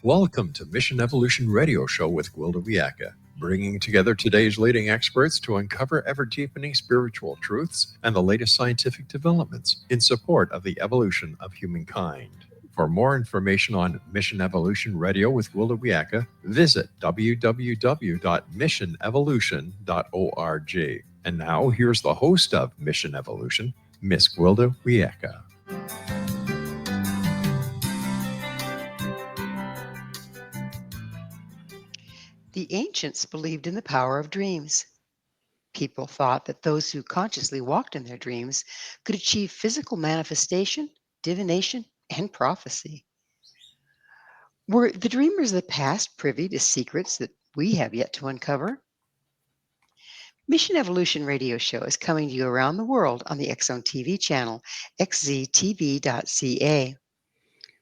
Welcome to Mission Evolution Radio Show with Gwilda Wiyaka, bringing together today's leading experts to uncover ever-deepening spiritual truths and the latest scientific developments in support of the evolution of humankind. For more information on Mission Evolution Radio with Gwilda Wiyaka, visit www.missionevolution.org. And now, here's the host of Mission Evolution, Miss Gwilda Wiyaka. The ancients believed in the power of dreams. People thought that those who consciously walked in their dreams could achieve physical manifestation, divination, and prophecy. Were the dreamers of the past privy to secrets that we have yet to uncover? Mission Evolution Radio Show is coming to you around the world on the X Zone TV channel, xztv.ca.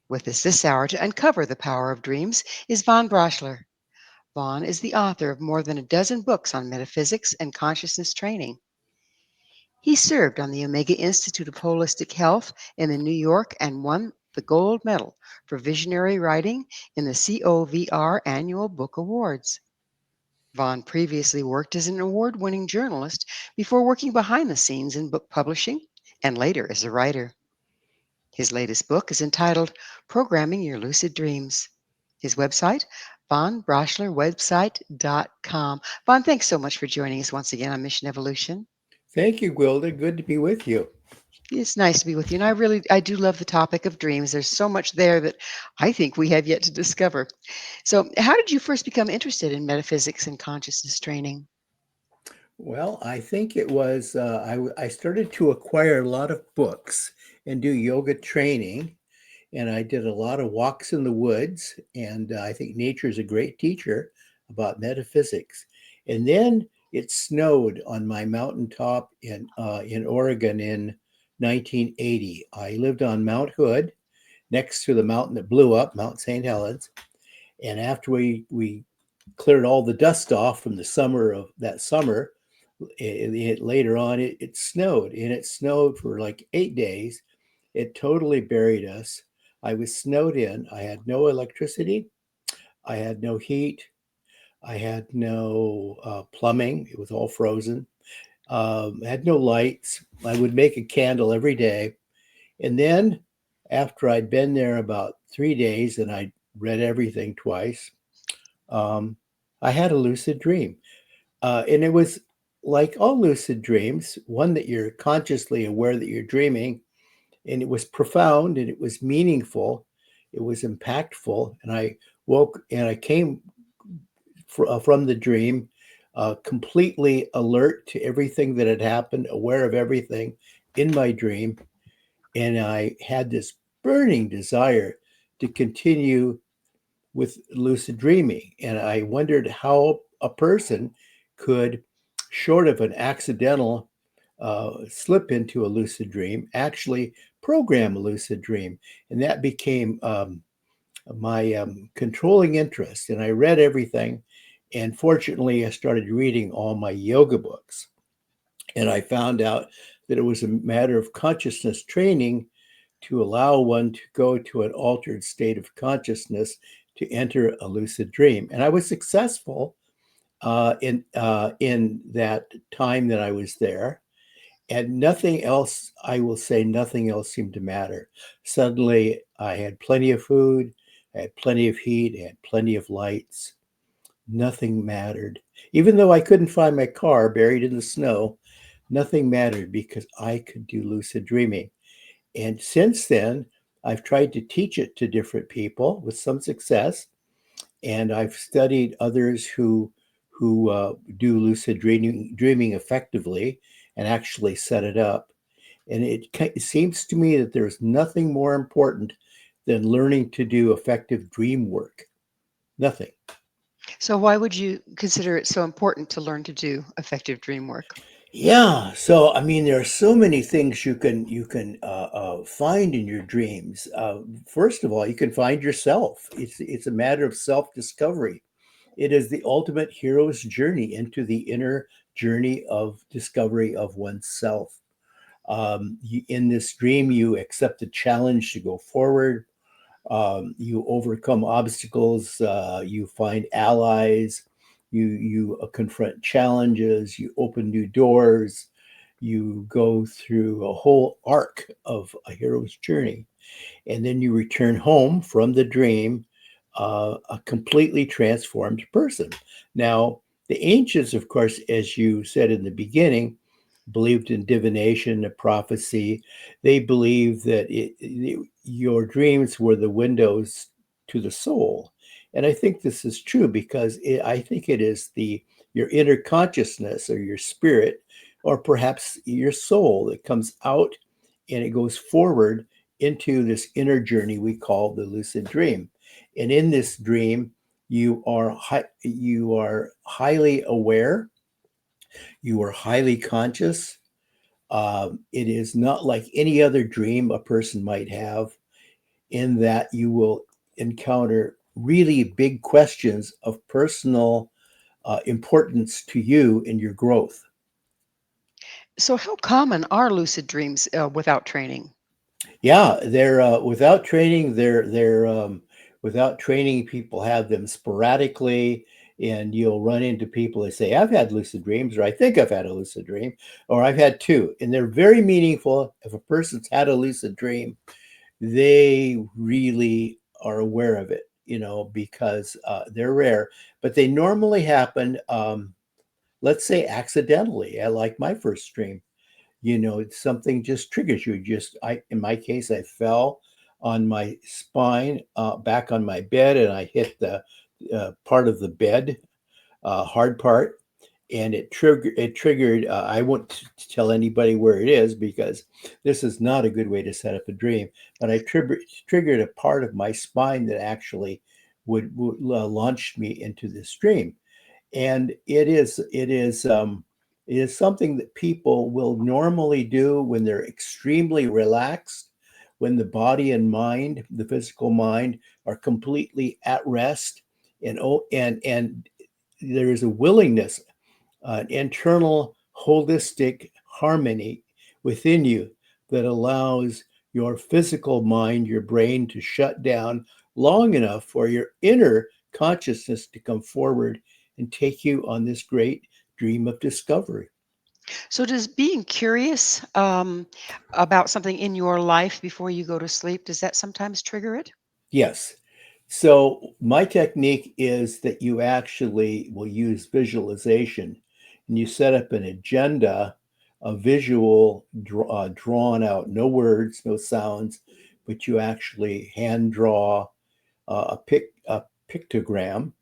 With us this hour to uncover the power of dreams is Von Braschler. Von is the author of more than a dozen books on metaphysics and consciousness training. He served on the Omega Institute of Holistic Health in New York and won the gold medal for visionary writing in the COVR Annual Book Awards. Von previously worked as an award-winning journalist before working behind the scenes in book publishing and later as a writer. His latest book is entitled Programming Your Lucid Dreams. His website, vonbraschlerwebsite.com. Von, thanks so much for joining us once again on Mission Evolution. Thank you, Gwilda. Good to be with you. It's nice to be with you. And I do love the topic of dreams. There's so much there that I think we have yet to discover. So how did you first become interested in metaphysics and consciousness training? Well, I think it was, I started to acquire a lot of books and do yoga training. And I did a lot of walks in the woods. And I think nature is a great teacher about metaphysics. And then it snowed on my mountaintop in Oregon in 1980. I lived on Mount Hood, next to the mountain that blew up, Mount St. Helens. And after we cleared all the dust off from the summer of that summer, later on it snowed, and it snowed for like 8 days. It totally buried us. I was snowed in. I had no electricity. I had no heat. I had no plumbing. It was all frozen. I had no lights. I would make a candle every day. And then after I'd been there about 3 days and I read everything twice, I had a lucid dream. And it was like all lucid dreams, one that you're consciously aware that you're dreaming. And it was profound and it was meaningful. It was impactful. And I woke and I came from the dream completely alert to everything that had happened, aware of everything in my dream. And I had this burning desire to continue with lucid dreaming. And I wondered how a person could, short of an accidental slip into a lucid dream, actually program a lucid dream. And that became my controlling interest. And I read everything. And fortunately, I started reading all my yoga books. And I found out that it was a matter of consciousness training to allow one to go to an altered state of consciousness to enter a lucid dream. And I was successful in that time that I was there. And nothing else, I will say, nothing else seemed to matter. Suddenly, I had plenty of food, I had plenty of heat, I had plenty of lights. Nothing mattered. Even though I couldn't find my car buried in the snow, nothing mattered because I could do lucid dreaming. And since then, I've tried to teach it to different people with some success. And I've studied others who do lucid dreaming effectively and actually set it up. And it seems to me that there's nothing more important than learning to do effective dream work. Nothing. So why would you consider it so important to learn to do effective dream work? Yeah, so I mean, there are so many things you can find in your dreams. First of all, you can find yourself. It's a matter of self-discovery. It is the ultimate hero's journey into the inner journey of discovery of oneself. In this dream, you accept a challenge to go forward. You overcome obstacles. You find allies. You confront challenges. You open new doors. You go through a whole arc of a hero's journey, and then you return home from the dream a completely transformed person. Now, the ancients, of course, as you said in the beginning, believed in divination and prophecy. They believed that your dreams were the windows to the soul. And I think this is true because I think it is your inner consciousness or your spirit or perhaps your soul that comes out and it goes forward into this inner journey we call the lucid dream. And in this dream, you are highly aware, you are highly conscious. It is not like any other dream a person might have, in that you will encounter really big questions of personal importance to you in your growth. So, how common are lucid dreams without training? Yeah, they're without training. People have them sporadically, and you'll run into people that say, "I've had lucid dreams," or "I think I've had a lucid dream," or "I've had two," and they're very meaningful. If a person's had a lucid dream, they really are aware of it, because they're rare, but they normally happen. Let's say accidentally, like my first dream. Something just triggers you. In my case, I fell on my spine, back on my bed, and I hit the part of the bed, hard part, and it triggered. I won't tell anybody where it is because this is not a good way to set up a dream, but I triggered a part of my spine that actually would launch me into this dream. And it is something that people will normally do when they're extremely relaxed, when the body and mind, the physical mind, are completely at rest, and there is a willingness, an internal holistic harmony within you that allows your physical mind, your brain, to shut down long enough for your inner consciousness to come forward and take you on this great dream of discovery. So, does being curious about something in your life before you go to sleep, does that sometimes trigger it? Yes. So my technique is that you actually will use visualization, and you set up an agenda, a visual drawn out, no words, no sounds, but you actually hand draw a pictogram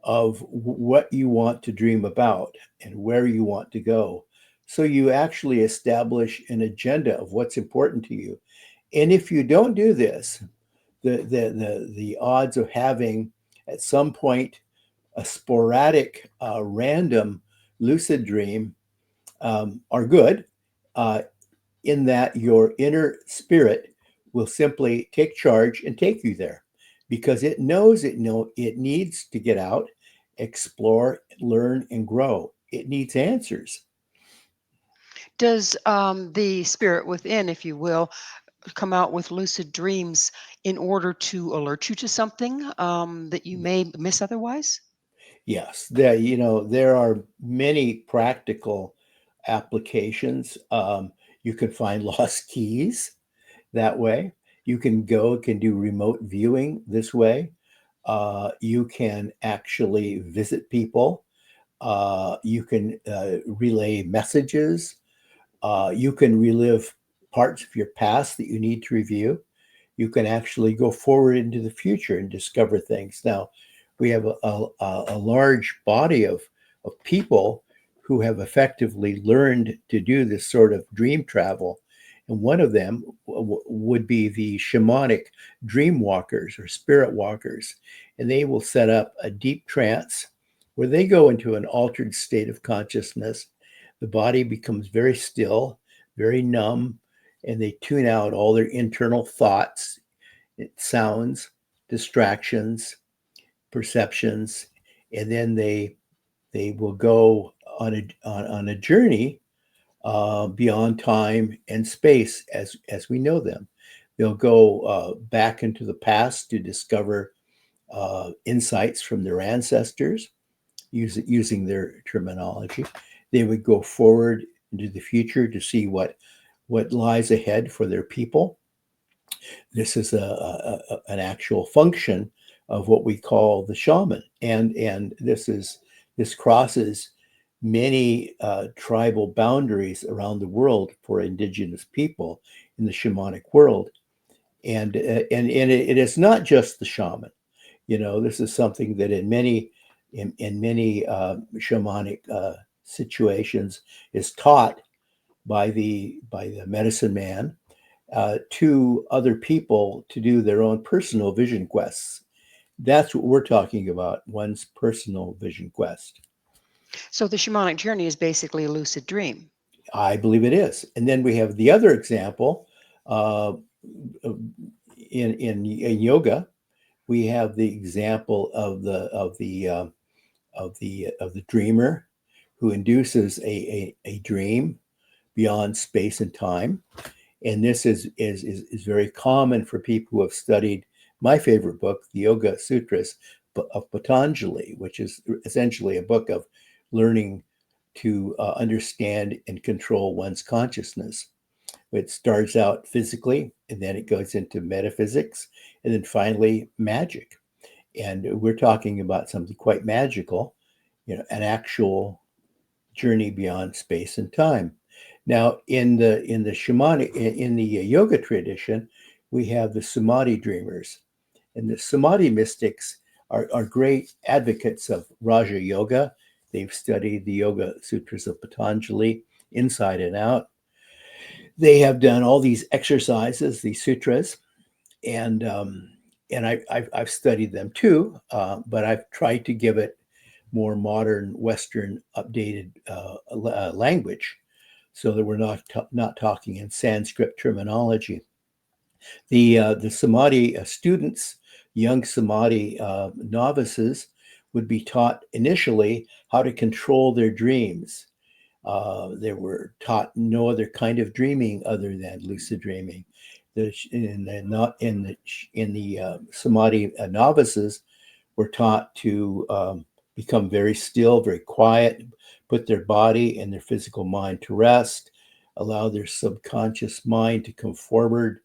of what you want to dream about and where you want to go. So you actually establish an agenda of what's important to you. And if you don't do this, the odds of having at some point a sporadic, random lucid dream are good, uh, in that your inner spirit will simply take charge and take you there because it knows it needs to get out, explore, learn, and grow. It needs answers. Does the spirit within, if you will, come out with lucid dreams in order to alert you to something that you may miss otherwise? Yes, there are many practical applications. You can find lost keys that way. You can do remote viewing this way. You can actually visit people. You can relay messages. You can relive parts of your past that you need to review. You can actually go forward into the future and discover things. Now, we have a large body of people who have effectively learned to do this sort of dream travel. And one of them would be the shamanic dream walkers or spirit walkers. And they will set up a deep trance where they go into an altered state of consciousness. The body becomes very still, very numb, and they tune out all their internal thoughts, sounds, distractions, perceptions, and then they will go on a journey beyond time and space as we know them. They'll go back into the past to discover insights from their ancestors, using their terminology. They would go forward into the future to see what lies ahead for their people. This is an actual function of what we call the shaman, and this crosses many tribal boundaries around the world for indigenous people in the shamanic world, and it is not just the shaman. This is something that in many shamanic situations is taught by the medicine man to other people to do their own personal vision quests. That's what we're talking about, one's personal vision quest. So the shamanic journey is basically a lucid dream. I believe it is. And then we have the other example in yoga. We have the example of the dreamer who induces a dream beyond space and time. And this is very common for people who have studied my favorite book, the Yoga Sutras of Patanjali, which is essentially a book of learning to understand and control one's consciousness. It starts out physically, and then it goes into metaphysics, and then finally magic. And we're talking about something quite magical, an actual journey beyond space and time. Now, in the shamanic, in the yoga tradition, we have the Samadhi dreamers, and the Samadhi mystics are great advocates of Raja Yoga. They've studied the Yoga Sutras of Patanjali inside and out. They have done all these exercises, these sutras, and I've studied them too, but I've tried to give it more modern, Western, updated language, so that we're not talking in Sanskrit terminology. The Samadhi students, young Samadhi novices, would be taught initially how to control their dreams. They were taught no other kind of dreaming other than lucid dreaming. In the Samadhi novices were taught to become very still, very quiet, put their body and their physical mind to rest, allow their subconscious mind to come forward,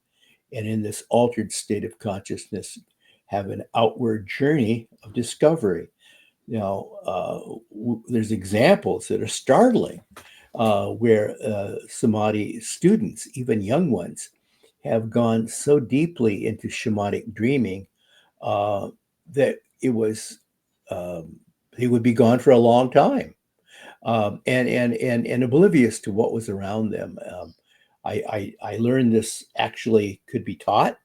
and in this altered state of consciousness, have an outward journey of discovery. There's examples that are startling where Samadhi students, even young ones, have gone so deeply into shamanic dreaming that it was they would be gone for a long time, and oblivious to what was around them. I learned this actually could be taught.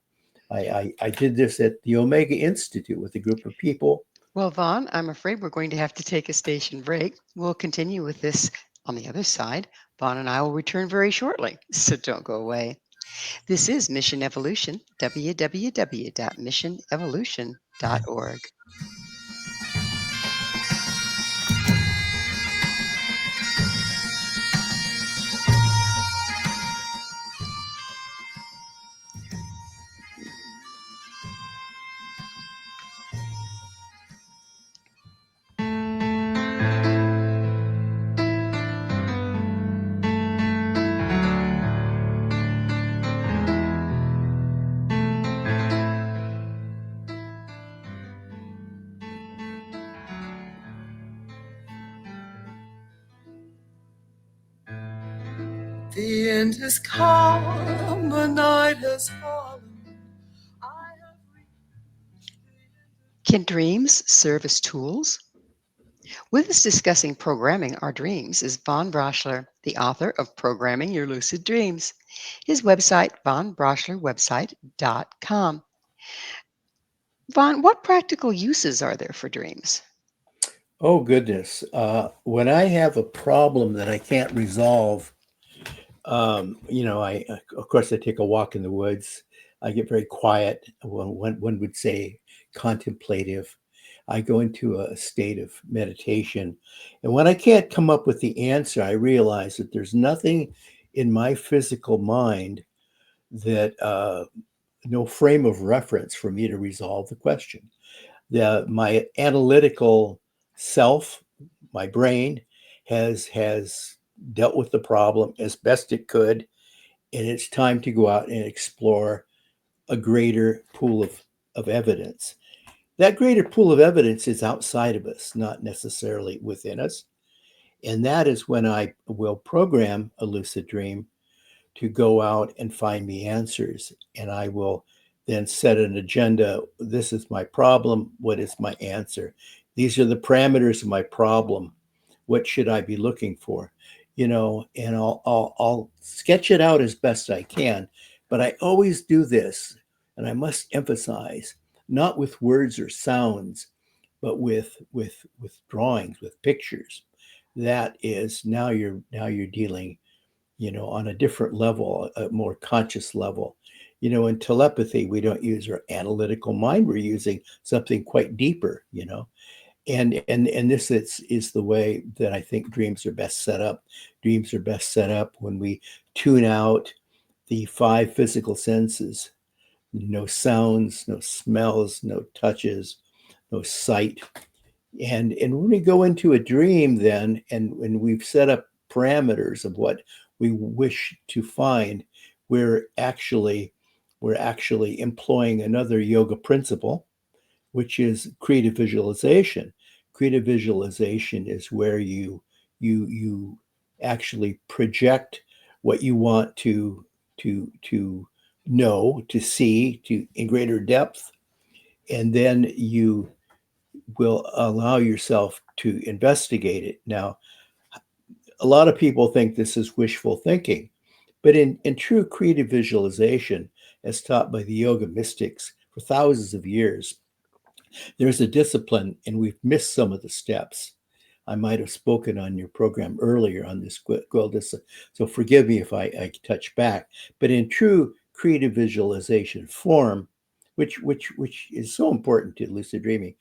I did this at the Omega Institute with a group of people. Well, Vaughn, I'm afraid we're going to have to take a station break. We'll continue with this on the other side. Vaughn and I will return very shortly, so don't go away. This is Mission Evolution, www.missionevolution.org. The end has come, the night has fallen. Can dreams serve as tools? With us discussing programming our dreams is Von Braschler, the author of Programming Your Lucid Dreams. His website, vonbraschlerwebsite.com. Von, what practical uses are there for dreams? Oh, goodness. When I have a problem that I can't resolve, I of course I take a walk in the woods. I get very quiet. One would say contemplative. I go into a state of meditation, and when I can't come up with the answer, I realize that there's nothing in my physical mind that no frame of reference for me to resolve the question. My analytical self, my brain, has dealt with the problem as best it could, and it's time to go out and explore a greater pool of evidence. That greater pool of evidence is outside of us, not necessarily within us. And that is when I will program a lucid dream to go out and find me answers. And I will then set an agenda. This is my problem. What is my answer? These are the parameters of my problem. What should I be looking for? And I'll sketch it out as best I can. But I always do this, and I must emphasize, not with words or sounds, but with drawings, with pictures. That is now you're dealing on a different level, a more conscious level. In telepathy, we don't use our analytical mind. We're using something quite deeper, and this is the way that I think dreams are best set up. Dreams are best set up when we tune out the 5 physical senses. No sounds, no smells, no touches, no sight. And when we go into a dream then, and when we've set up parameters of what we wish to find, we're actually employing another yoga principle, which is creative visualization. Creative visualization is where you actually project what you want to know, to see, to in greater depth, and then you will allow yourself to investigate it. Now, a lot of people think this is wishful thinking, but in true creative visualization, as taught by the yoga mystics for thousands of years, there's a discipline, and we've missed some of the steps. I might have spoken on your program earlier on this, Gwilda, so forgive me if I touch back. But in true creative visualization form, which is so important to lucid dreaming,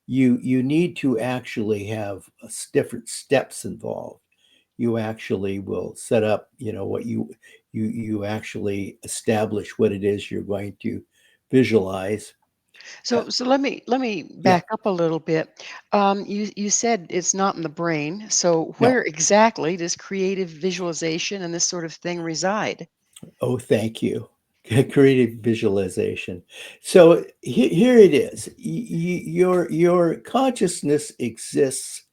you need to actually have different steps involved. You actually will set up, what you actually establish what it is you're going to visualize. So let me Yeah. back up a little bit. You said it's not in the brain. So No. where exactly does creative visualization and this sort of thing reside? Oh, thank you. Creative visualization. So here it is. Your consciousness exists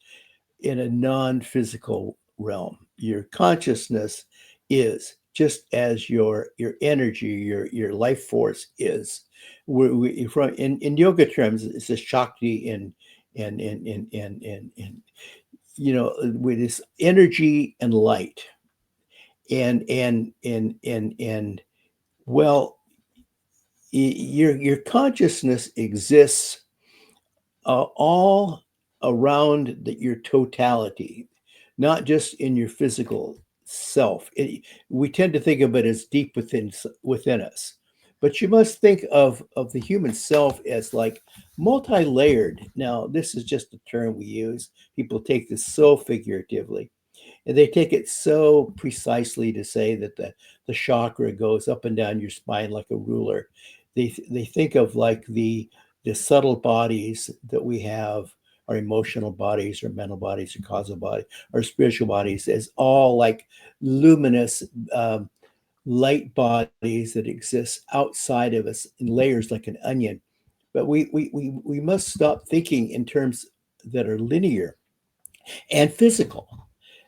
in a non-physical realm. Your consciousness is just as your energy, your life force is. In yoga terms, it's a Shakti in with this energy and light, and well, your consciousness exists all around your totality, not just in your physical self. We tend to think of it as deep within us, but you must think of the human self as like multi-layered. Now, this is just a term we use. People take this so figuratively, and they take it so precisely to say that the chakra goes up and down your spine like a ruler. They think of like the subtle bodies that we have, our emotional bodies, our mental bodies, our causal body, our spiritual bodies, as all like luminous light bodies that exist outside of us in layers like an onion. But we must stop thinking in terms that are linear and physical.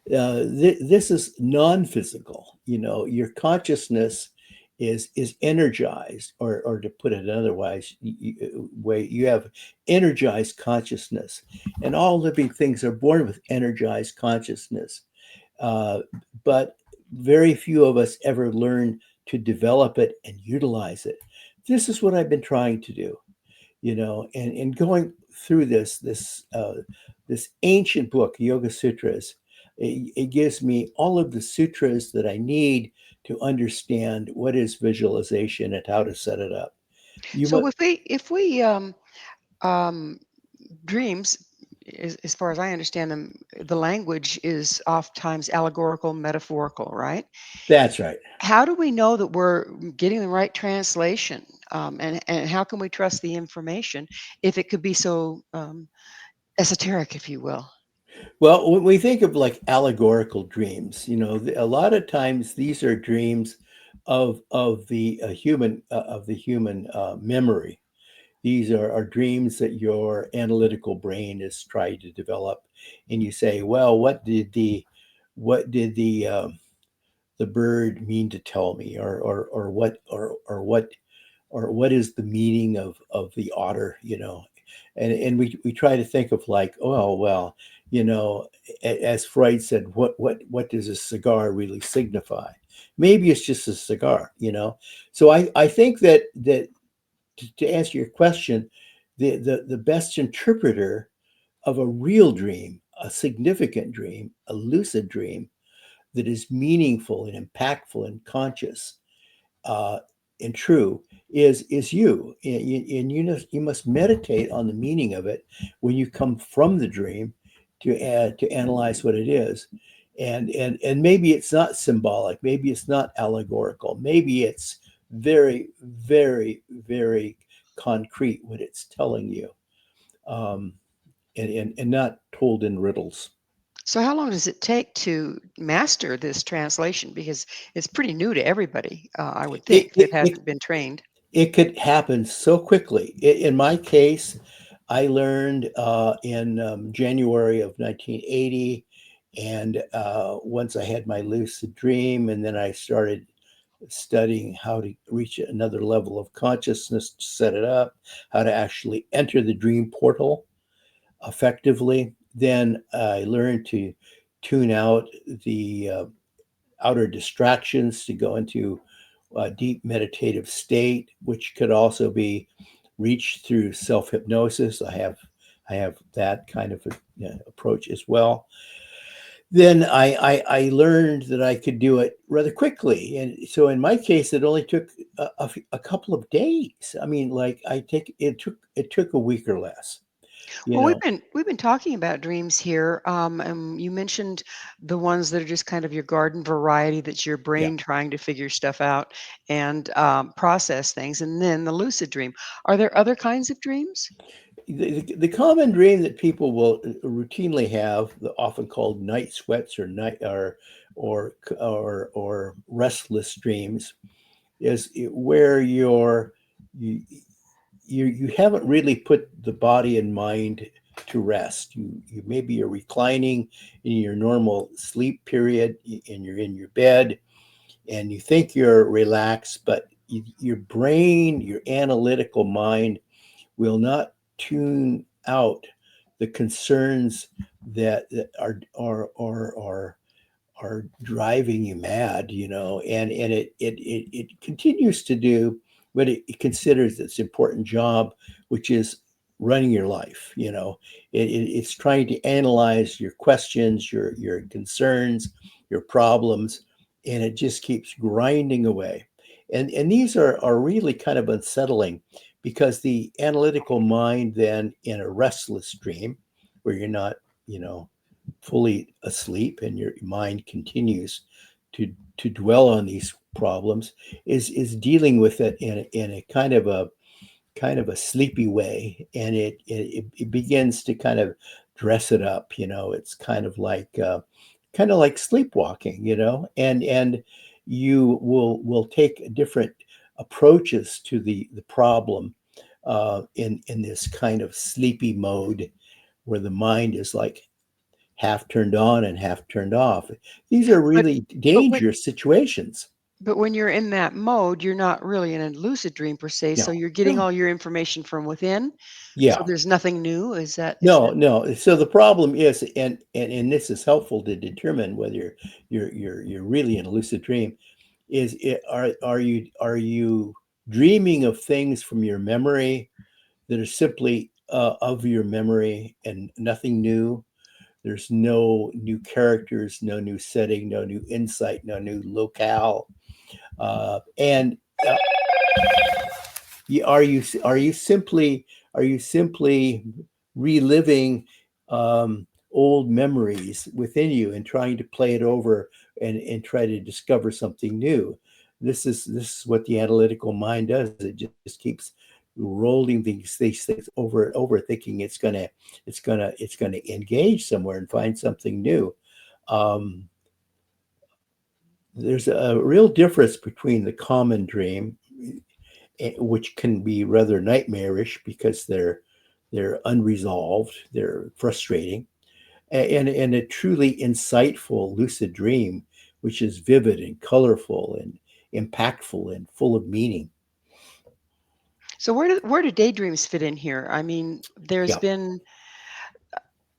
This is non-physical. Your consciousness is energized, or to put it otherwise, you have energized consciousness, and all living things are born with energized consciousness. But very few of us ever learn to develop it and utilize it. This is what I've been trying to do, and going through this ancient book, Yoga Sutras. It gives me all of the sutras that I need to understand what is visualization and how to set it up. You So must, if we um, dreams, as far as I understand them, the language is oftentimes allegorical, metaphorical, right? That's right. How do we know that we're getting the right translation? And how can we trust the information if it could be so esoteric, if you will? Well, when we think of like allegorical dreams, a lot of times these are dreams of the human memory. These are dreams that your analytical brain is trying to develop, and you say, "Well, what did the bird mean to tell me, or what is the meaning of the otter?" And we try to think of like, oh well, as Freud said, what does a cigar really signify? Maybe it's just a cigar. So I think that to answer your question, the best interpreter of a real dream, a significant dream, a lucid dream that is meaningful and impactful and conscious uh, and true is you. And you must meditate on the meaning of it when you come from the dream to analyze what it is. And maybe it's not symbolic, maybe it's not allegorical, maybe it's very, very, very concrete what it's telling you, um, and not told in riddles. So, how long does it take to master this translation? Because it's pretty new to everybody, I would It, think, that it, hasn't it, been trained. it could happen so quickly. In my case, I learned in January of 1980. And once I had my lucid dream, and then I started studying how to reach another level of consciousness to set it up, how to actually enter the dream portal effectively. Then I learned to tune out the outer distractions to go into a deep meditative state, which could also be reached through self hypnosis. I have that kind of approach as well. Then I learned that I could do it rather quickly, and so in my case, it only took a couple of days. I mean, like it took a week or less. You Well, know, we've been talking about dreams here, and you mentioned the ones that are just kind of your garden variety. That's your yeah. brain trying to figure stuff out and process things, and then the lucid dream. Are there other kinds of dreams? The common dream that people will routinely have, often called night sweats or night or restless dreams, is where you you haven't really put the body and mind to rest. You maybe you're reclining in your normal sleep period, and you're in your bed, and you think you're relaxed, but your brain, your analytical mind, will not tune out the concerns that are driving you mad, and it continues to do what it considers its important job, which is running your life. It's trying to analyze your questions, your concerns, your problems, and it just keeps grinding away. And these are really kind of unsettling, because the analytical mind then, in a restless dream where you're not, you know, fully asleep and your mind continues to dwell on these problems, is dealing with it in a kind of a sleepy way, and it begins to kind of dress it up. It's kind of like sleepwalking, and you will take different approaches to the problem in this kind of sleepy mode, where the mind is like half turned on and half turned off. These are But really but when dangerous situations. but when you're in that mode, you're not really in a lucid dream per se. So No, you're getting no, all your information from within. So yeah, there's nothing new. Is that? no, no. So the problem is, and this is helpful to determine whether you're really in a lucid dream. Are you dreaming of things from your memory that are simply of your memory and nothing new? There's no new characters, no new setting, no new insight, no new locale. And are you simply reliving old memories within you and trying to play it over and try to discover something new. This is what the analytical mind does. It just keeps rolling these things over and over, thinking it's gonna engage somewhere and find something new. Um, there's a real difference between the common dream, which can be rather nightmarish because they're unresolved, they're frustrating, and a truly insightful lucid dream, which is vivid and colorful and impactful and full of meaning. So where do daydreams fit in here? I mean, there's Yeah, been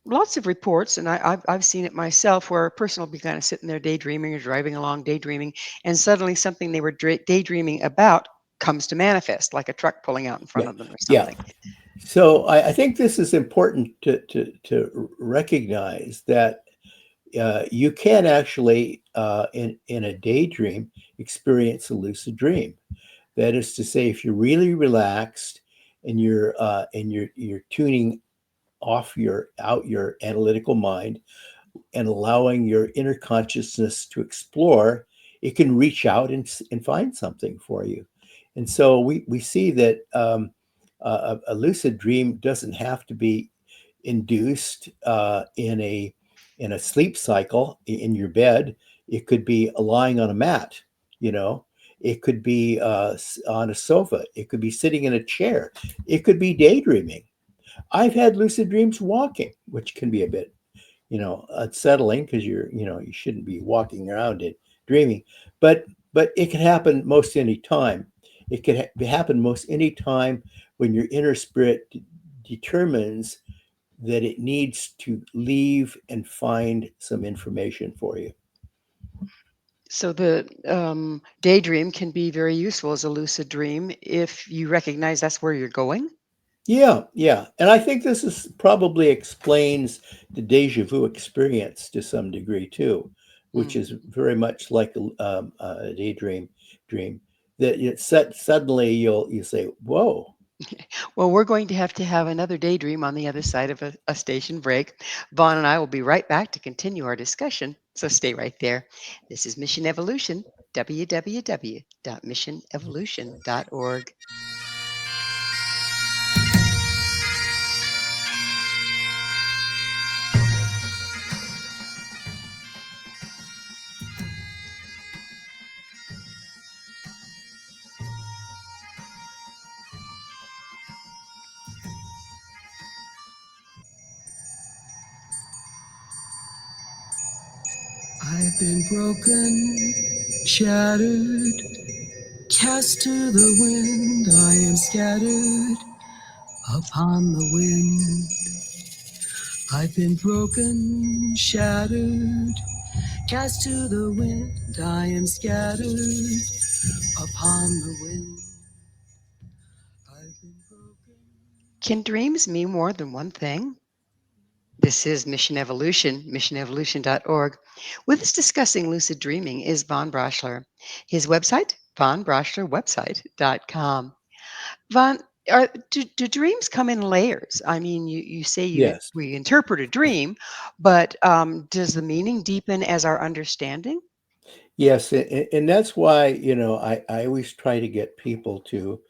lots of reports, and I've seen it myself, where a person will be kind of sitting there daydreaming or driving along daydreaming, and suddenly something they were daydreaming about comes to manifest, like a truck pulling out in front yeah, of them or yeah. something. So I think this is important to recognize that you can actually, in a daydream, experience a lucid dream. That is to say, if you're really relaxed and you're tuning off your analytical mind and allowing your inner consciousness to explore, it can reach out and find something for you. And so we see that a lucid dream doesn't have to be induced in a sleep cycle in your bed. It could be lying on a mat, you know. It could be on a sofa. It could be sitting in a chair. It could be daydreaming. I've had lucid dreams walking, which can be a bit, unsettling because you shouldn't be walking around it dreaming, but it can happen most any time. It can happen most any time when your inner spirit determines that it needs to leave and find some information for you. So the daydream can be very useful as a lucid dream if you recognize that's where you're going. Yeah, yeah. And I think this is probably explains the deja vu experience to some degree too, which Mm. is very much like a daydream dream that suddenly you say, "Whoa." Well, we're going to have another daydream on the other side of a station break. Vaughn and I will be right back to continue our discussion. So stay right there. This is Mission Evolution, www.missionevolution.org. I've been broken, shattered, cast to the wind. I am scattered upon the wind. I've been broken, shattered, cast to the wind. I am scattered upon the wind. I've been broken. Can dreams mean more than one thing? This is Mission Evolution, missionevolution.org. With us discussing lucid dreaming is Von Braschler. His website, vonbraschlerwebsite.com. Von, do dreams come in layers? I mean, you say Yes. we interpret a dream, but does the meaning deepen as our understanding? Yes, and that's why, I always try to get people to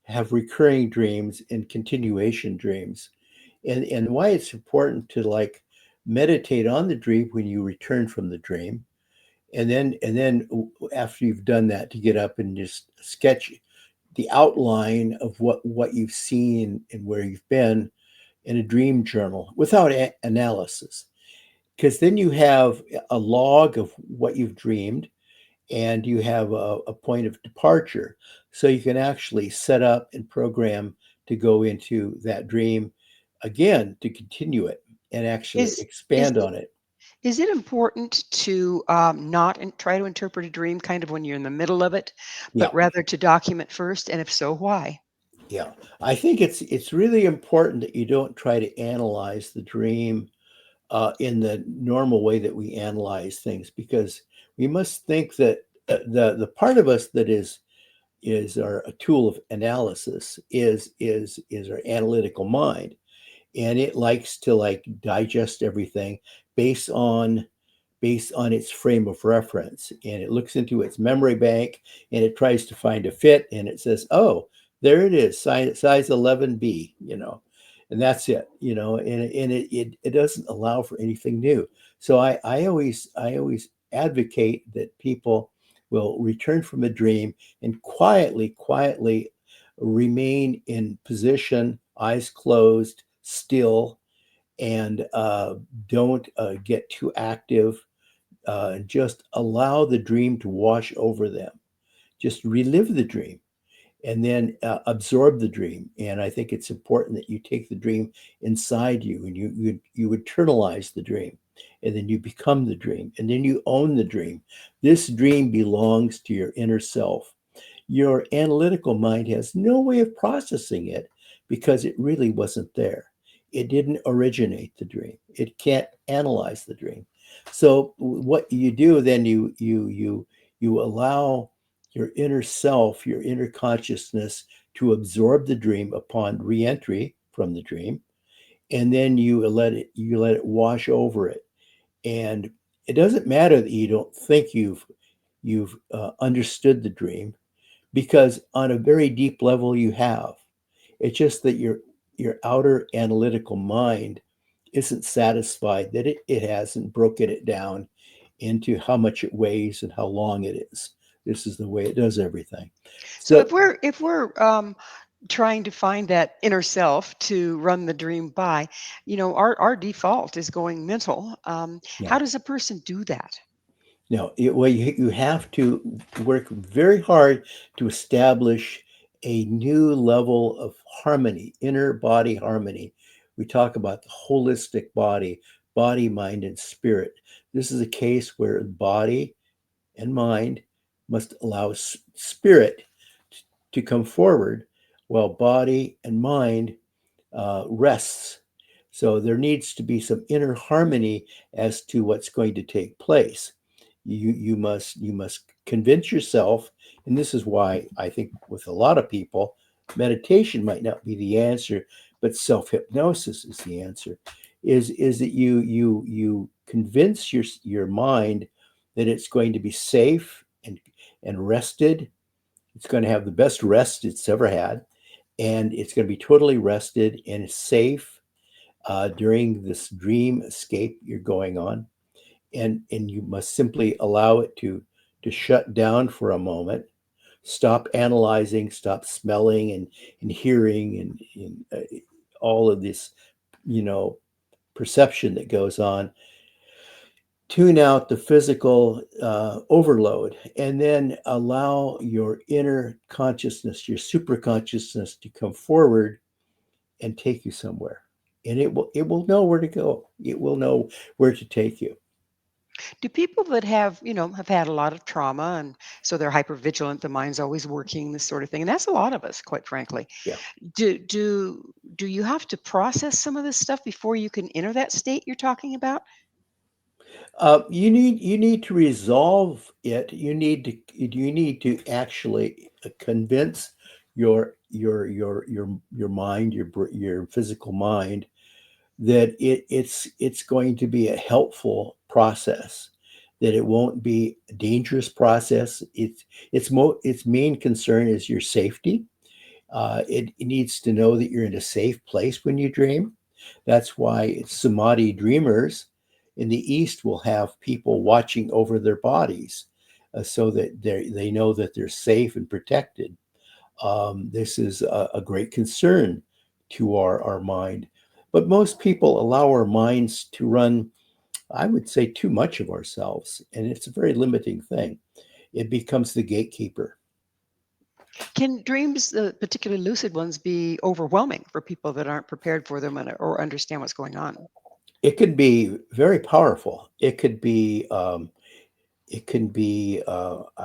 have recurring dreams and continuation dreams. And why it's important to like meditate on the dream when you return from the dream, and then after you've done that, to get up and just sketch the outline of what you've seen and where you've been in a dream journal without analysis, because then you have a log of what you've dreamed and you have a point of departure, so you can actually set up and program to go into that dream again, to continue it and actually Is is expand on it. is it important to not try to interpret a dream kind of when you're in the middle of it, Yeah, but rather to document first? And if so, why? yeah. I think it's really important that you don't try to analyze the dream in the normal way that we analyze things, because we must think that the part of us that is our a tool of analysis is our analytical mind. and it likes to like digest everything based on its frame of reference, and it looks into its memory bank and it tries to find a fit, and it says, oh, there it is, size 11B, and that's it, and it doesn't allow for anything new. So I always advocate that people will return from a dream and quietly remain in position, eyes closed, still, and don't get too active. Just allow the dream to wash over them. Just relive the dream and then absorb the dream. And I think it's important that you take the dream inside you, and you internalize the dream, and then you become the dream, and then you own the dream. This dream belongs to your inner self. Your analytical mind has no way of processing it because it really wasn't there. It didn't originate the dream. It can't analyze the dream. So what you do then, you allow your inner self, your inner consciousness, to absorb the dream upon reentry from the dream, and then you let it wash over it. And it doesn't matter that you don't think you've understood the dream, because on a very deep level you have. It's just that your outer analytical mind isn't satisfied that it hasn't broken it down into how much it weighs and how long it is. This is the way it does everything. So So if we're trying to find that inner self to run the dream by, our default is going mental. How no, does a person do that? no. You have to work very hard to establish a new level of harmony, inner body harmony. We talk about the holistic body, mind, and spirit. This is a case where body and mind must allow spirit to come forward, while body and mind rests. So there needs to be some inner harmony as to what's going to take place. You must convince yourself, and this is why I think with a lot of people, meditation might not be the answer, but self hypnosis is the answer. Is that you convince your mind that it's going to be safe and rested. It's going to have the best rest it's ever had, and it's going to be totally rested and safe during this dream escape you're going on. And you must simply allow it to shut down for a moment, stop analyzing, stop smelling and hearing, and all of this, perception that goes on. Tune out the physical overload, and then allow your inner consciousness, your super consciousness, to come forward and take you somewhere. And it will know where to go. It will know where to take you. Do people that have had a lot of trauma, and so they're hyper vigilant, the mind's always working, this sort of thing, and that's a lot of us, quite frankly. Yeah. Do you have to process some of this stuff before you can enter that state you're talking about? You need to resolve it. You need to actually convince your mind, your physical mind, that it's going to be a helpful process, that it won't be a dangerous process. Its main concern is your safety. It needs to know that you're in a safe place when you dream. That's why Samadhi dreamers in the East will have people watching over their bodies, so that they know that they're safe and protected. This is a great concern to our mind. But most people allow our minds to run, I would say, too much of ourselves, and it's a very limiting thing. It becomes the gatekeeper. Can dreams, particularly lucid ones, be overwhelming for people that aren't prepared for them or understand what's going on? It could be very powerful. It can be, I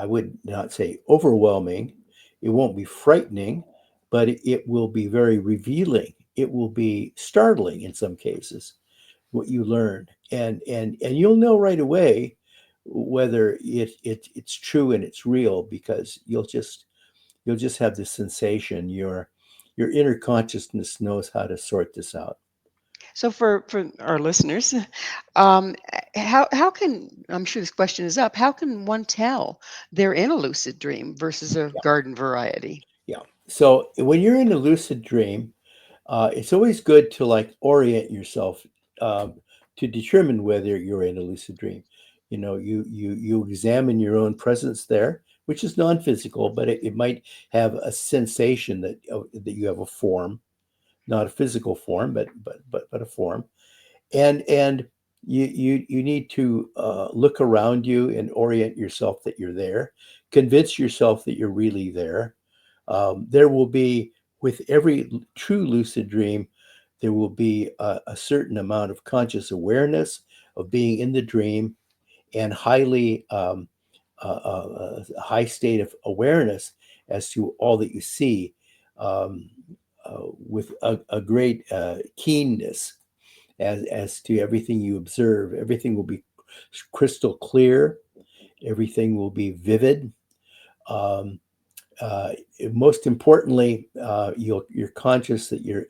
would not say overwhelming. It won't be frightening, but it will be very revealing. It will be startling in some cases, what you learn. And you'll know right away whether it's true and it's real, because you'll just have this sensation. Your inner consciousness knows how to sort this out. So for our listeners, um, how can, I'm sure this question is up, how can one tell they're in a lucid dream versus a garden variety? Yeah. So when you're in a lucid dream, it's always good to like orient yourself um, to determine whether you're in a lucid dream. You examine your own presence there, which is non-physical, but it might have a sensation that you have a form, not a physical form, but a form, and you need to look around you and orient yourself that you're there, convince yourself that you're really there. There will be, with every true lucid dream, there will be a certain amount of conscious awareness of being in the dream, and a high state of awareness as to all that you see, um, with a great keenness as to everything you observe. Everything will be crystal clear. Everything will be vivid. Um, uh, Most importantly, you're conscious that you're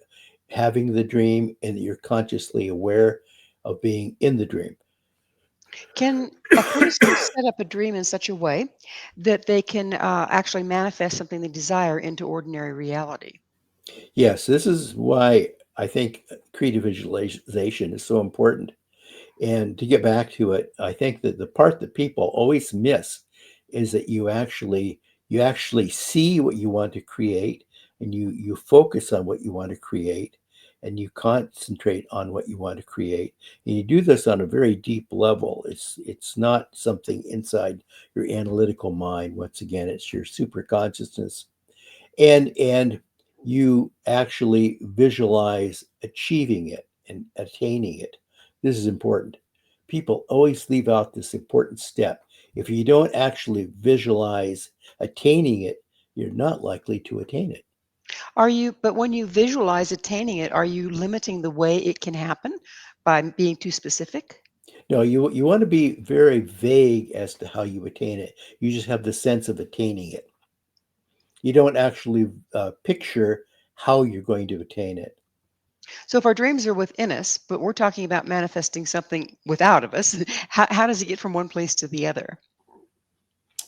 having the dream and that you're consciously aware of being in the dream. Can a person set up a dream in such a way that they can actually manifest something they desire into ordinary reality? Yes, this is why I think creative visualization is so important. And to get back to it, I think that the part that people always miss is that you actually see what you want to create, and you focus on what you want to create, and you concentrate on what you want to create. And you do this on a very deep level. It's not something inside your analytical mind. Once again, it's your super consciousness, and you actually visualize achieving it and attaining it. This is important. People always leave out this important step. If you don't actually visualize attaining it, you're not likely to attain it. But when you visualize attaining it, are you limiting the way it can happen by being too specific? No, you want to be very vague as to how you attain it. You just have the sense of attaining it. You don't actually picture how you're going to attain it. So if our dreams are within us, but we're talking about manifesting something without of us, how does it get from one place to the other?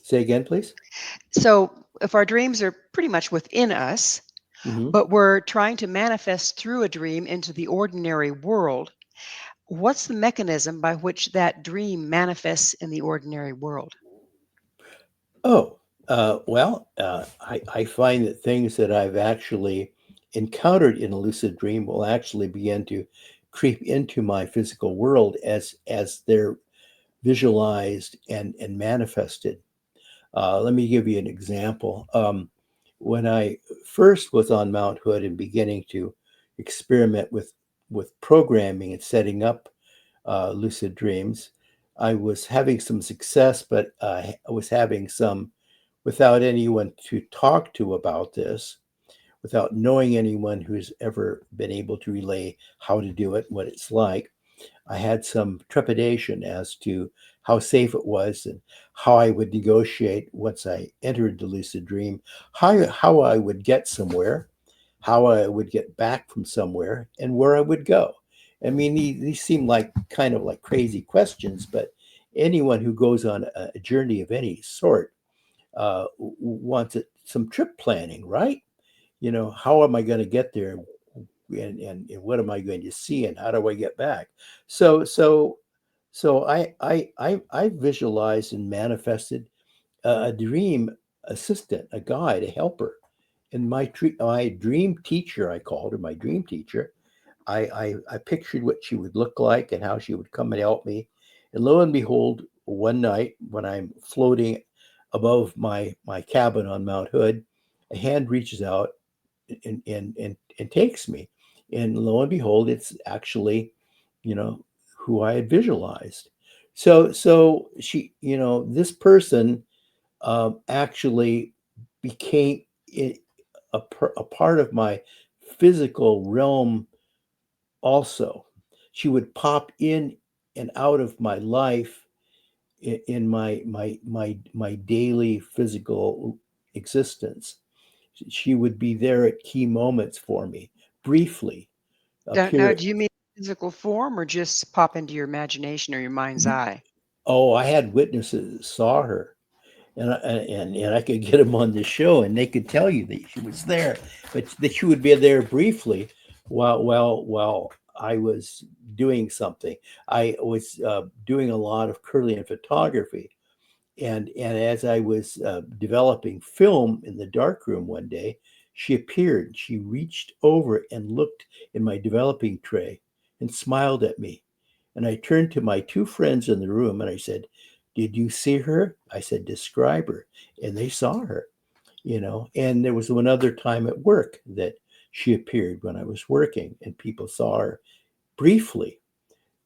Say again, please. So if our dreams are pretty much within us, Hmm. but we're trying to manifest through a dream into the ordinary world, what's the mechanism by which that dream manifests in the ordinary world? Oh, I find that things that I've actually encountered in a lucid dream will actually begin to creep into my physical world as they're visualized and manifested. Let me give you an example. When I first was on Mount Hood and beginning to experiment with programming and setting up lucid dreams, I was having some success, but I was having some without anyone to talk to about this, without knowing anyone who's ever been able to relay how to do it, what it's like. I had some trepidation as to how safe it was and how I would negotiate once I entered the lucid dream, how I would get somewhere, how I would get back from somewhere, and where I would go. I mean, these seem like kind of like crazy questions, but anyone who goes on a journey of any sort wants some trip planning, right? How am I going to get there, and what am I going to see, and how do I get back? So so so I visualized and manifested a dream assistant, a guide, a helper, and my dream teacher, I called her my dream teacher. I pictured what she would look like and how she would come and help me. And lo and behold, one night when I'm floating above my cabin on Mount Hood, a hand reaches out and takes me. And lo and behold, it's actually, you know, who I had visualized. So she, this person actually became a part of my physical realm also. She would pop in and out of my life in my daily physical existence. She would be there at key moments for me, briefly, a Now, period. do you mean physical form or just pop into your imagination or your mind's Y- eye? Oh, I had witnesses saw her, and I could get them on the show, and they could tell you that she was there, but that she would be there briefly while I was doing something. I was doing a lot of Kirlian photography, and as I was developing film in the darkroom one day, she appeared. She reached over and looked in my developing tray and smiled at me. And I turned to my two friends in the room and I said, "Did you see her?" I said, "Describe her." And they saw her. And there was one other time at work that she appeared when I was working and people saw her briefly.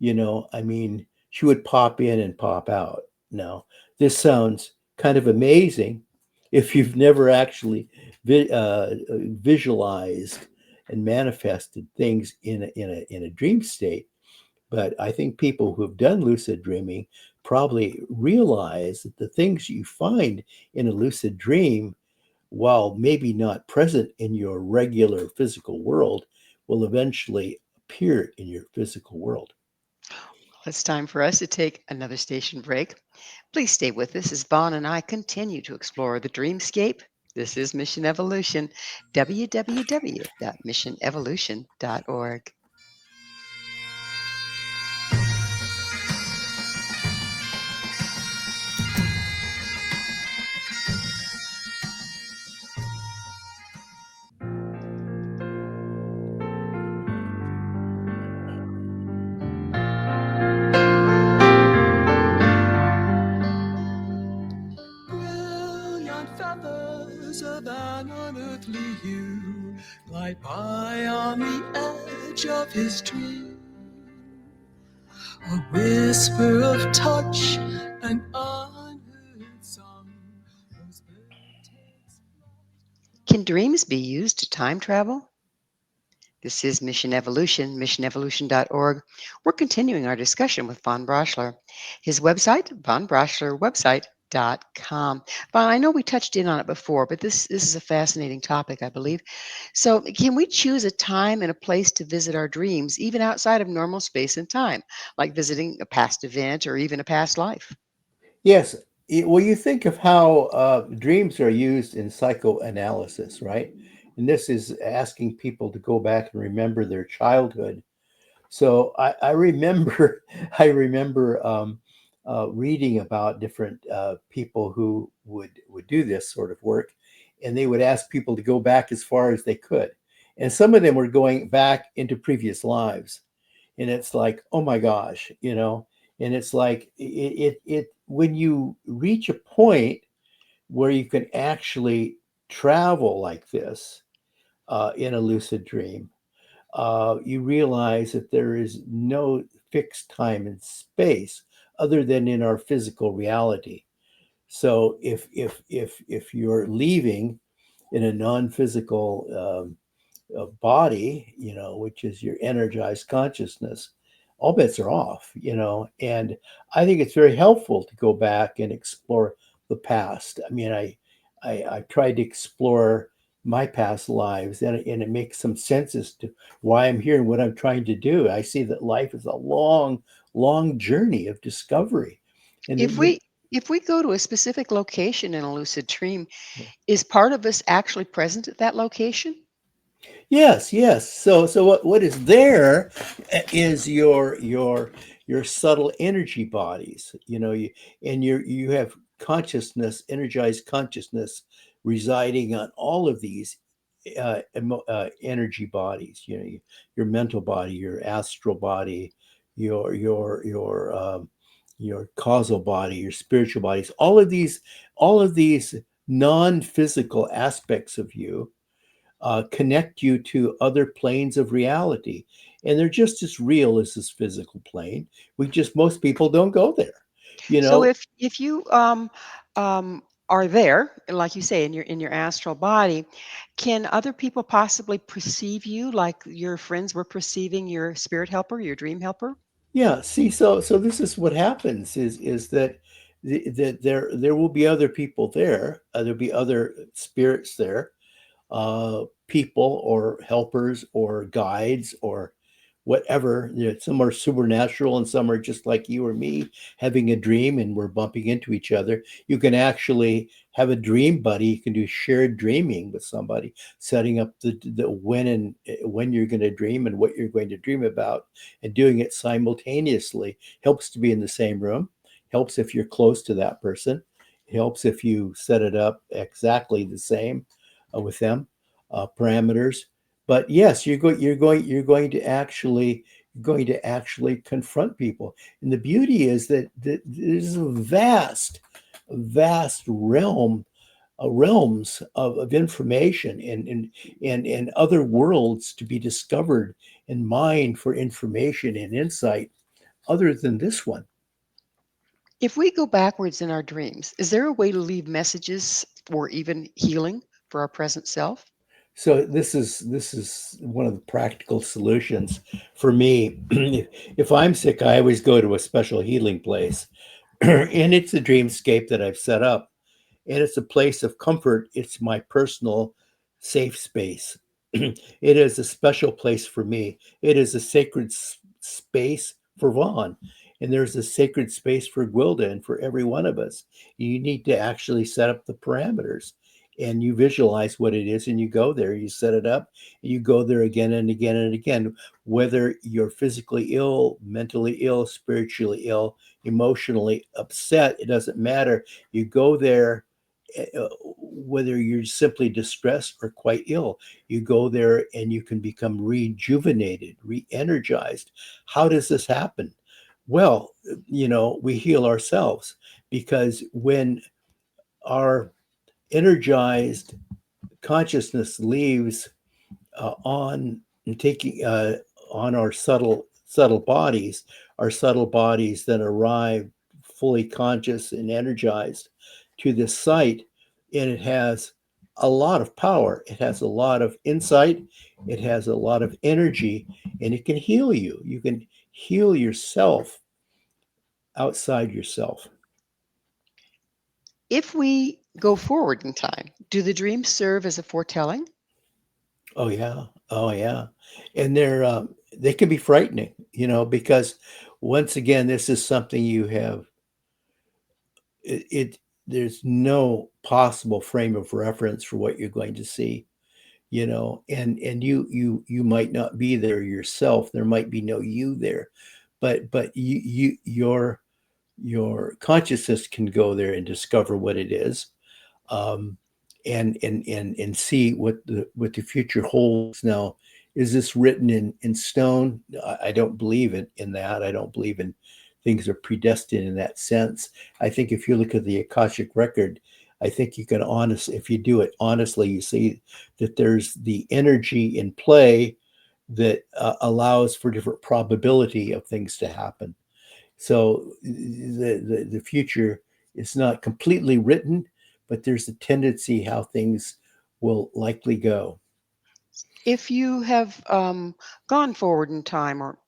I mean, she would pop in and pop out. Now, this sounds kind of amazing if you've never actually visualized and manifested things in a dream state. But I think people who have done lucid dreaming probably realize that the things you find in a lucid dream, while maybe not present in your regular physical world, will eventually appear in your physical world. It's time for us to take another station break. Please stay with us as Vaughn and I continue to explore the dreamscape. This is Mission Evolution, www.missionevolution.org. Brilliant feathers of an unearthly hue glide by on the edge of his dream. A whisper of touch, an unheard song. Those vertex Can dreams be used to time travel? This is Mission Evolution, missionevolution.org. We're continuing our discussion with Von Braschler. His website, vonbraschlerwebsite.com. Von, I know we touched in on it before, but this is a fascinating topic, I believe. So, can we choose a time and a place to visit our dreams, even outside of normal space and time, like visiting a past event or even a past life? Yes. Well, you think of how dreams are used in psychoanalysis, right? And this is asking people to go back and remember their childhood. So I remember, I remember reading about different people who would do this sort of work, and they would ask people to go back as far as they could, and some of them were going back into previous lives, and it's like, oh my gosh. And it's like it when you reach a point where you can actually travel like this in a lucid dream, you realize that there is no fixed time and space other than in our physical reality. So if you're leaving in a non-physical body, which is your energized consciousness, all bets are off. And I think it's very helpful to go back and explore the past. I mean, I tried to explore my past lives, and it makes some sense as to why I'm here and what I'm trying to do. I see that life is a long, long journey of discovery. And If you, we if we go to a specific location in a lucid dream, yeah. is part of us actually present at that location? Yes, yes. So what is there is your subtle energy bodies. You have consciousness, energized consciousness, residing on all of these energy bodies. Your mental body, your astral body, your causal body, your spiritual bodies. All of these non-physical aspects of you connect you to other planes of reality. And they're just as real as this physical plane. Most people don't go there. You So know, if you are there, like you say, in your astral body, can other people possibly perceive you like your friends were perceiving your spirit helper, your dream helper? yeah. See, so this is what happens is that that there will be other people there. There'll be other spirits there, people or helpers or guides or whatever. Some are supernatural and some are just like you or me having a dream and we're bumping into each other. You can actually have a dream buddy. You can do shared dreaming with somebody, setting up the when you're going to dream and what you're going to dream about, and doing it simultaneously. Helps to be in the same room. Helps if you're close to that person. Helps if you set it up exactly the same with them parameters. But yes, you're going to actually confront people. And the beauty is that there's a vast realms of information and other worlds to be discovered and mined for information and insight other than this one. If we go backwards in our dreams, is there a way to leave messages or even healing for our present self? So this is one of the practical solutions for me. If I'm sick, I always go to a special healing place, and it's a dreamscape that I've set up, and it's a place of comfort. It's my personal safe space. It is a special place for me. It is a sacred space for Vaughn, and there's a sacred space for Gwilda and for every one of us. You need to actually set up the parameters, and you visualize what it is, and you go there. You set it up, and you go there again and again and again. Whether you're physically ill, mentally ill, spiritually ill, emotionally upset, it doesn't matter. You go there, whether you're simply distressed or quite ill, you go there and you can become rejuvenated, re-energized. How does this happen? Well, we heal ourselves, because when our energized consciousness leaves on and taking on our subtle bodies then arrive fully conscious and energized to this site, and it has a lot of power. It has a lot of insight. It has a lot of energy, and it can heal you. You can heal yourself outside yourself. If we go forward in time, do the dreams serve as a foretelling? Oh yeah, oh yeah, and they can be frightening, because once again, this is something you have. It there's no possible frame of reference for what you're going to see, and you might not be there yourself. There might be no you there, but your consciousness can go there and discover what it is, um, and see what the future holds. Now, is this written in stone? I don't believe in that. I don't believe in things are predestined in that sense. I think if you look at the Akashic record, I think you can if you do it honestly, you see that there's the energy in play that allows for different probability of things to happen. So the future is not completely written, but there's a tendency how things will likely go. If you have gone forward in time, or,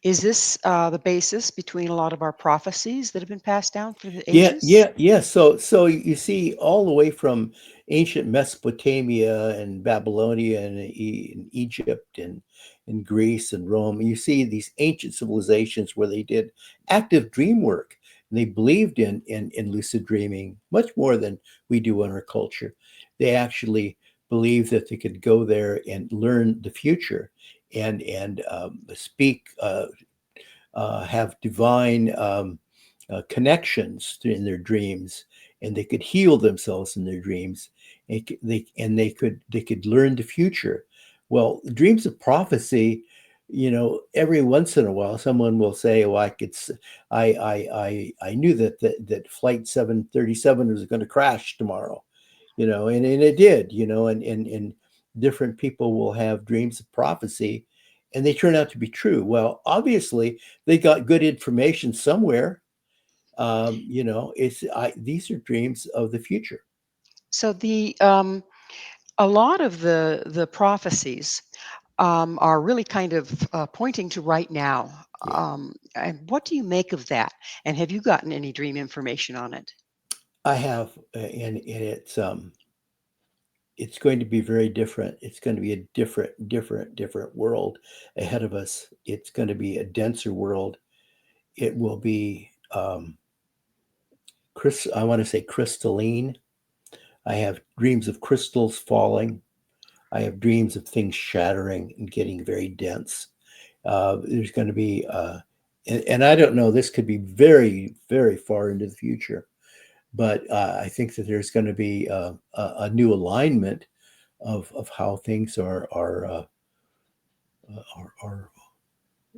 is this the basis between a lot of our prophecies that have been passed down through the Yeah, ages? yeah, yeah. So you see, all the way from ancient Mesopotamia and Babylonia and Egypt and Greece and Rome, you see these ancient civilizations where they did active dream work. And they believed in lucid dreaming much more than we do in our culture. They actually believed that they could go there and learn the future and speak, have divine connections in their dreams, and they could heal themselves in their dreams. They could learn the future. Well, dreams of prophecy, every once in a while, someone will say, "Oh, I knew that flight 737 was going to crash tomorrow," and it did, and different people will have dreams of prophecy, and they turn out to be true. Well, obviously, they got good information somewhere. These are dreams of the future. So a lot of the prophecies are really kind of pointing to right now. Yeah, And what do you make of that? And have you gotten any dream information on it? I have, and it's it's going to be very different. It's going to be a different world ahead of us. It's going to be a denser world. It will be, I want to say crystalline. I have dreams of crystals falling. I have dreams of things shattering and getting very dense. There's going to be, and I don't know, this could be very far into the future, but I think that there's going to be a new alignment of how things are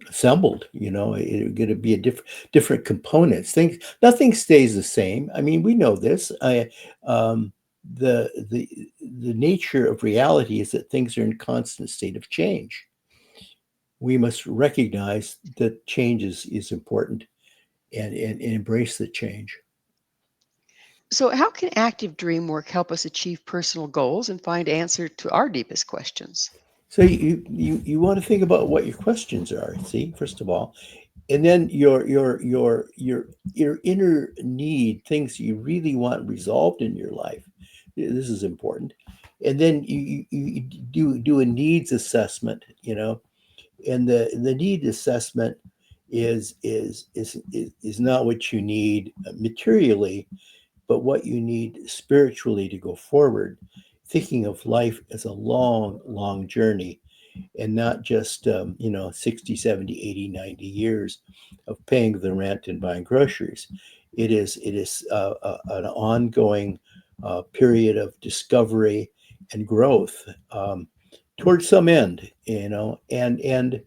assembled. It's going to be a different components. Things, nothing stays the same. I mean, we know this. Um, the nature of reality is that things are in constant state of change. We must recognize that change is important, and embrace the change. So, how can active dream work help us achieve personal goals and find answer to our deepest questions? So you want to think about what your questions are. See, first of all, and then your inner need, things you really want resolved in your life. This is important. And then you do a needs assessment. And the need assessment is not what you need materially, but what you need spiritually to go forward, thinking of life as a long journey, and not just 60, 70, 80, 90 years of paying the rent and buying groceries. It is an ongoing period of discovery and growth, towards some end, and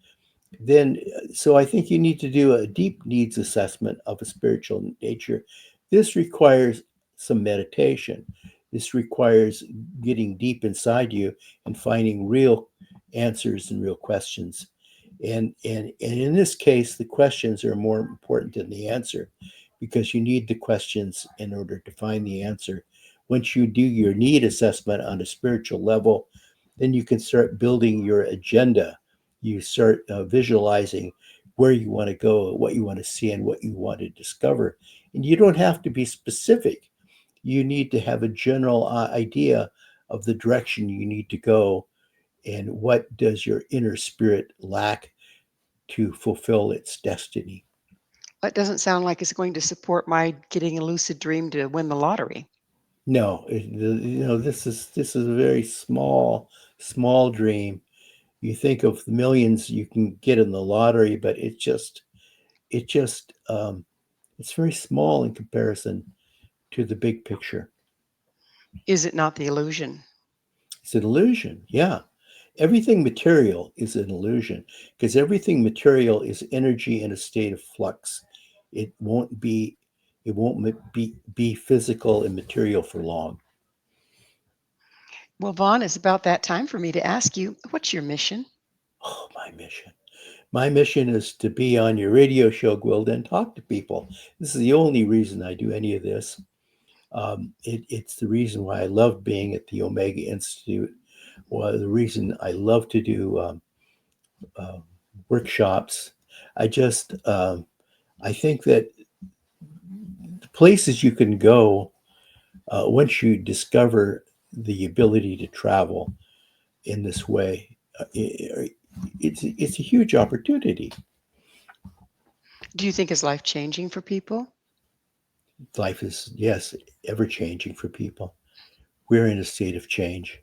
then so I think you need to do a deep needs assessment of a spiritual nature. This requires some meditation. This requires getting deep inside you and finding real answers and real questions. And in this case, the questions are more important than the answer, because you need the questions in order to find the answer. Once you do your need assessment on a spiritual level, then you can start building your agenda. You start visualizing where you want to go, what you want to see, and what you want to discover. And you don't have to be specific. You need to have a general idea of the direction you need to go, and what does your inner spirit lack to fulfill its destiny. That doesn't sound like it's going to support my getting a lucid dream to win the lottery. No, this is a very small dream. You think of the millions you can get in the lottery, but it just it's very small in comparison to the big picture. Is it not the illusion? It's an illusion. Yeah. Everything material is an illusion, because everything material is energy in a state of flux. It won't be it won't be physical and material for long. Well, Vaughn, it's about that time for me to ask you, what's your mission? Oh, my mission. My mission is to be on your radio show, Gwilda, and talk to people. This is the only reason I do any of this. It's the reason why I love being at the Omega Institute. Well, the reason I love to do uh, workshops. I just I think that the places you can go, once you discover the ability to travel in this way, it's a huge opportunity. Do you think is life changing for people? Life is, yes, ever changing for people. We're in a state of change.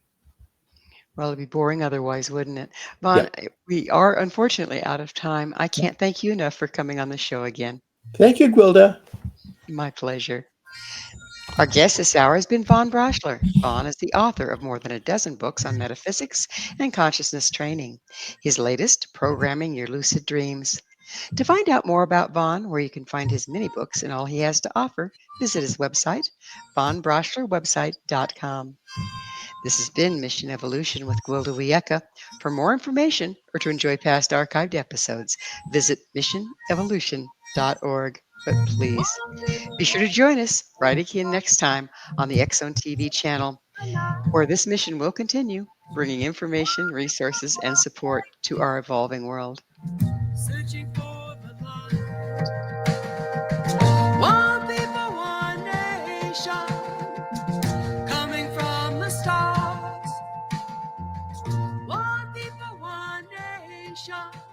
Well, it'd be boring otherwise, wouldn't it? Yeah. Vaughn, we are unfortunately out of time. I Yeah. can't thank you enough for coming on the show again. Thank you, Gwilda. My pleasure. Our guest this hour has been Vaughn Braschler. Vaughn is the author of more than a dozen books on metaphysics and consciousness training. His latest, Programming Your Lucid Dreams. To find out more about Vaughn, where you can find his many books and all he has to offer, visit his website, vaughnbraschlerwebsite.com. This has been Mission Evolution with Gwilda Wiyaka. For more information or to enjoy past archived episodes, visit missionevolution.org. But please be sure to join us right again next time on the Exxon TV channel, where this mission will continue, bringing information, resources, and support to our evolving world.